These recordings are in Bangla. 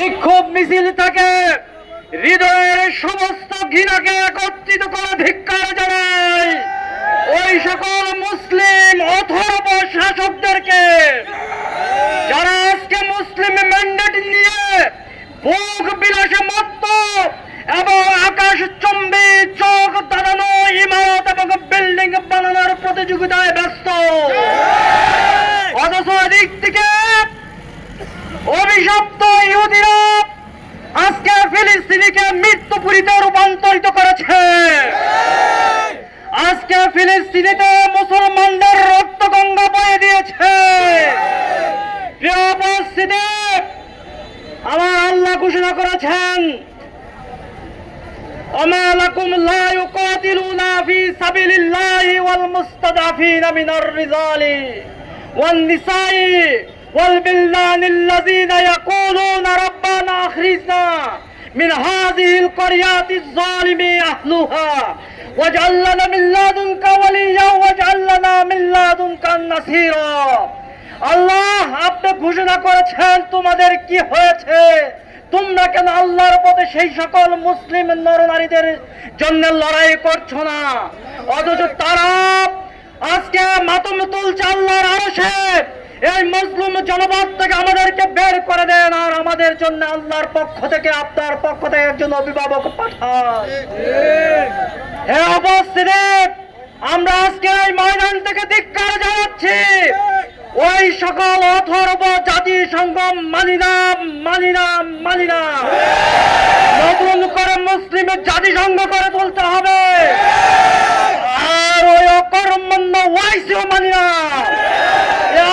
বিক্ষোভ মিছিল থেকে হৃদয়ের সমস্ত ঘৃণাকে একত্রিত করে ধিক্কার জানাই ওই সকল মুসলিম অথর্ব শাসকদেরকে যারা আজকে মুসলিম ম্যান্ডেট নিয়ে ভোগ বিলাসে মত্ত এবং আকাশ চুম্বী চোখ দাঁড়ানো ইমারত এবং বিল্ডিং বানানোর প্রতিযোগিতায় ব্যস্ত। অথচ দিক থেকে অভিশপ্ত ইহুদিরা আজকে ফিলিস্তিনিকে মৃত্যুপুরীতে রূপান্তরিত করেছে। আজকে ফিলিস্তিনিতে মুসলমানদের রক্ত গঙ্গা বয়ে দিয়েছে। প্রিয় উপস্থিতি, আমার আল্লাহ ঘোষণা করেছেন, وما لكم لا يقاتلون في سبيل الله والمستضعفين من الرجال والنساء والبلدان الذين يقولون ربنا أخرجنا من هذه القريات الظالم أهلها واجعل لنا من لدنك وليا واجعل لنا من لدنك نصيرا। আল্লাহ আপনি ঘোষণা করেছেন তোমাদের কি হয়েছে, তোমরা কেন আল্লাহর পথে সেই সকল মুসলিম নরনারীদের জন্য লড়াই করছো না? অথচ তারা আজকে মাতম তুলছে আল্লাহর আরশে। এই মুসলিম জনপদ থেকে আমাদেরকে বের করে দেন, আর আমাদের জন্য আল্লাহর পক্ষ থেকে আপনার পক্ষ থেকে একজন অভিভাবক পাঠান। হে উপস্থিতি, আমরা আজকে এই ময়দান থেকে ধিক্কার জানাচ্ছি ওই সকল অথর্ব জাতিসংঘ মানি না। নতুন করে মুসলিমের জাতিসংঘ করে তুলতে হবে, আর ওই অকর্মণ্য ওয়াইসিও মানি না।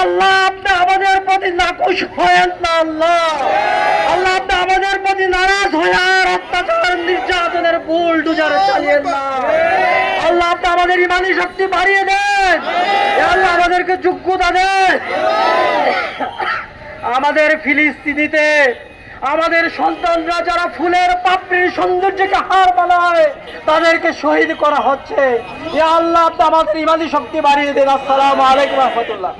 আল্লাহ আপনি আমাদের প্রতি নাখুশ হয়েন না। আল্লাহ আপনি আমাদের প্রতি নারাজ হয়ে আর অত্যাচার নির্যাতনের বুলডোজার চালিয়েন না। আল্লাহ আপনি আমাদের ইমানি শক্তি বাড়িয়ে দেন। আল্লাহ আমাদেরকে যোগ্যতা দেন। আমাদের ফিলিস্তিনিতে আমাদের সন্তানরা যারা ফুলের পাপড়ির সৌন্দর্যকে হার মানায় তাদেরকে শহীদ করা হচ্ছে। আল্লাহ আপনি আমাদের ইমানি শক্তি বাড়িয়ে দেন। আসসালামু আলাইকুম ওয়া রাহমাতুল্লাহ।